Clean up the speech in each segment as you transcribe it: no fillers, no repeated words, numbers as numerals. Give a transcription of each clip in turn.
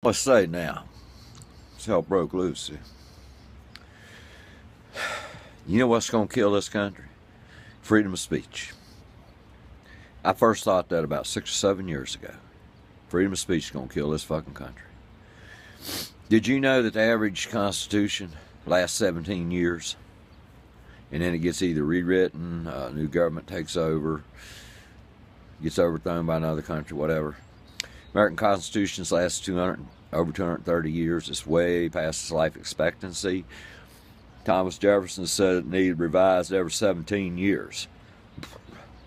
Let's say now, it's hell broke loose. You know what's going to kill this country? Freedom of speech. I first thought that about 6 or 7 years ago. Freedom of speech is going to kill this fucking country. Did you know that the average constitution lasts 17 years? And then it gets either rewritten, a new government takes over, gets overthrown by another country, whatever. American constitutions last over 230 years. It's way past its life expectancy. Thomas Jefferson said it needed revised every 17 years.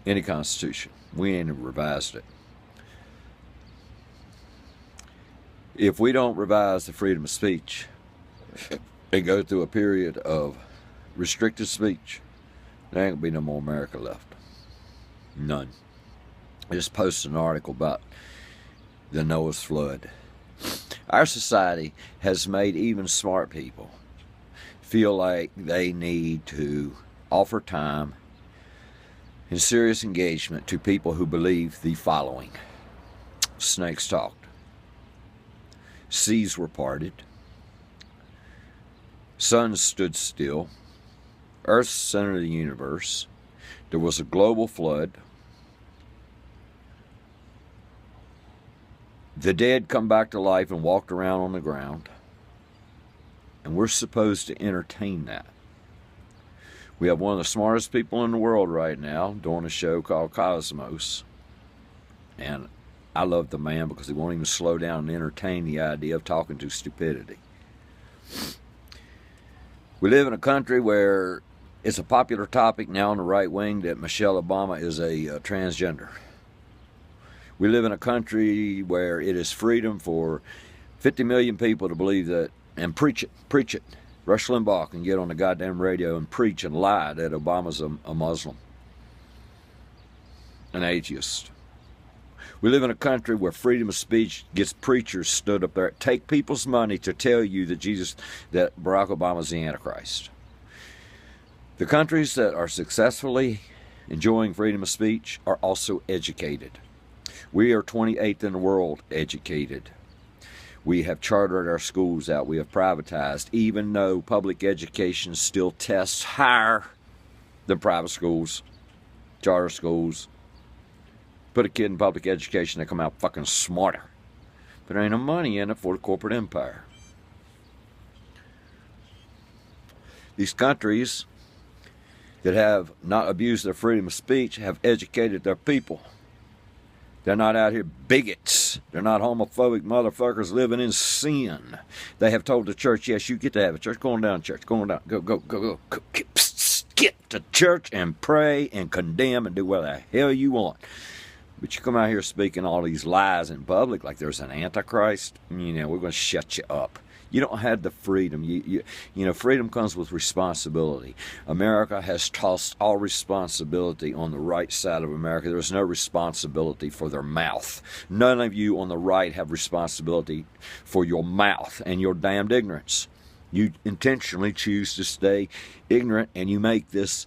Any constitution. We ain't revised it. If we don't revise the freedom of speech and go through a period of restricted speech, there ain't gonna be no more America left. None. I just posted an article about the Noah's flood. Our society has made even smart people feel like they need to offer time and serious engagement to people who believe the following. Snakes talked. Seas were parted. Suns stood still. Earth's center of the universe. There was a global flood. The dead come back to life and walked around on the ground. And we're supposed to entertain that. We have one of the smartest people in the world right now doing a show called Cosmos. And I love the man because he won't even slow down and entertain the idea of talking to stupidity. We live in a country where it's a popular topic now on the right wing that Michelle Obama is a transgender. We live in a country where it is freedom for 50 million people to believe that and preach it. Rush Limbaugh can get on the goddamn radio and preach and lie that Obama's a Muslim, an atheist. We live in a country where freedom of speech gets preachers stood up there, take people's money to tell you that Barack Obama's the Antichrist. The countries that are successfully enjoying freedom of speech are also educated. We are 28th in the world educated. We have chartered our schools out. We have privatized, even though public education still tests higher than private schools, charter schools. Put a kid in public education, they come out fucking smarter. But there ain't no money in it for the corporate empire. These countries that have not abused their freedom of speech have educated their people. They're not out here bigots. They're not homophobic motherfuckers living in sin. They have told the church, yes, you get to have a church. Go on down to church. Go on down. Go. Get to church and pray and condemn and do what the hell you want. But you come out here speaking all these lies in public like there's an antichrist, we're going to shut you up. You don't have the freedom. You know, freedom comes with responsibility. America has tossed all responsibility on the right side of America. There is no responsibility for their mouth. None of you on the right have responsibility for your mouth and your damned ignorance. You intentionally choose to stay ignorant, and you make this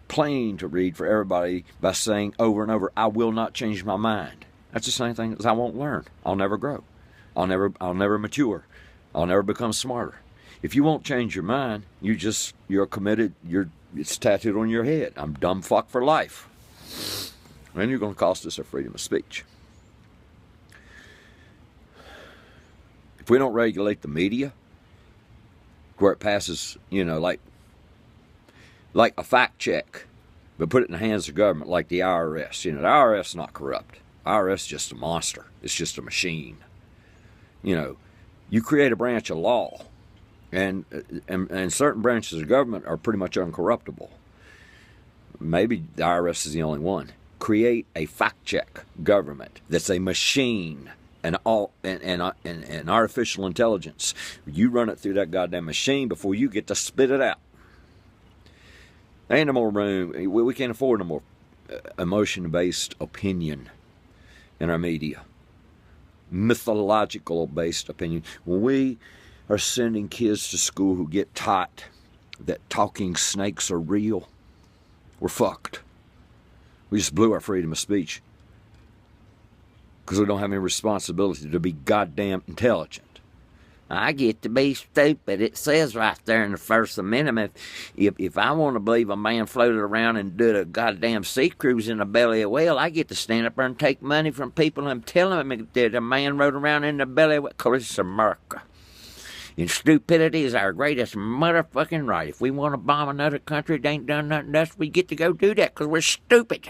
plain to read for everybody by saying over and over, I will not change my mind. That's the same thing as I won't learn. I'll never grow. I'll never mature. I'll never become smarter. If you won't change your mind, you're committed, it's tattooed on your head. I'm dumb fuck for life. And you're going to cost us our freedom of speech. If we don't regulate the media, where it passes, like a fact check, but put it in the hands of government like the IRS. The IRS is not corrupt. IRS is just a monster. It's just a machine. You create a branch of law, and certain branches of government are pretty much uncorruptible. Maybe the IRS is the only one. Create a fact check government that's a machine and artificial intelligence. You run it through that goddamn machine before you get to spit it out. There ain't no more room. We can't afford no more emotion-based opinion in our media. Mythological-based opinion. When we are sending kids to school who get taught that talking snakes are real, we're fucked. We just blew our freedom of speech. because we don't have any responsibility to be goddamn intelligent. I get to be stupid. It says right there in the First Amendment, if I want to believe a man floated around and did a goddamn sea cruise in the belly of a whale, I get to stand up there and take money from people and tell them that a man rode around in the belly of a whale, because it's America. And stupidity is our greatest motherfucking right. If we want to bomb another country that ain't done nothing to us, we get to go do that because we're stupid.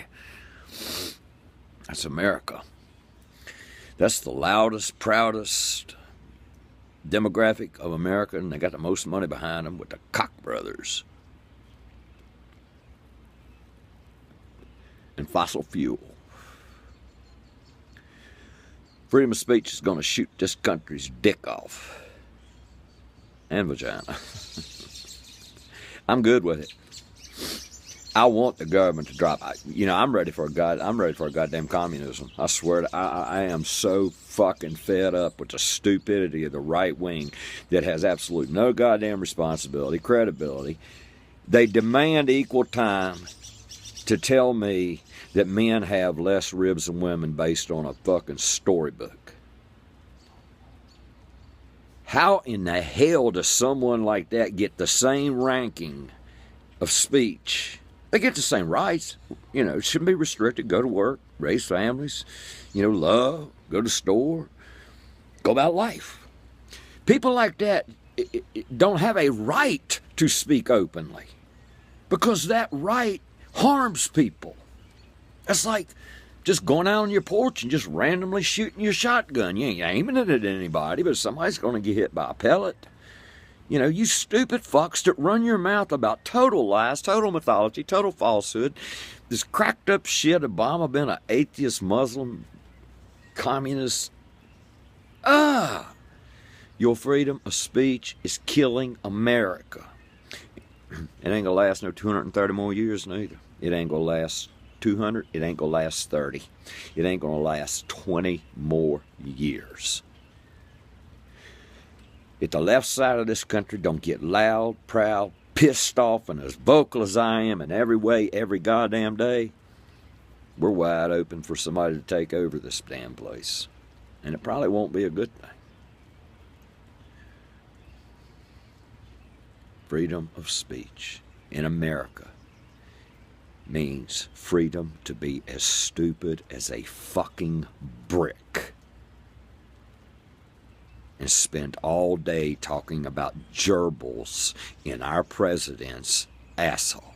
That's America. That's the loudest, proudest demographic of America, and they got the most money behind them with the Koch brothers and fossil fuel. Freedom of speech is going to shoot this country's dick off and vagina. I'm good with it. I want the government to drop. I'm ready for a goddamn communism. I swear I am so fucking fed up with the stupidity of the right wing that has absolute no goddamn responsibility, credibility. They demand equal time to tell me that men have less ribs than women based on a fucking storybook. How in the hell does someone like that get the same ranking of speech? They get the same rights. It shouldn't be restricted. Go to work, raise families, love, go to the store, go about life. People like that don't have a right to speak openly because that right harms people. It's like just going out on your porch and just randomly shooting your shotgun. You ain't aiming it at anybody, but somebody's going to get hit by a pellet. You stupid fucks that run your mouth about total lies, total mythology, total falsehood. This cracked up shit, Obama been an atheist, Muslim, communist. Your freedom of speech is killing America. It ain't gonna last no 230 more years neither. It ain't gonna last 200. It ain't gonna last 30. It ain't gonna last 20 more years. If the left side of this country don't get loud, proud, pissed off, and as vocal as I am in every way, every goddamn day, we're wide open for somebody to take over this damn place. And it probably won't be a good thing. Freedom of speech in America means freedom to be as stupid as a fucking brick and spend all day talking about gerbils in our president's asshole.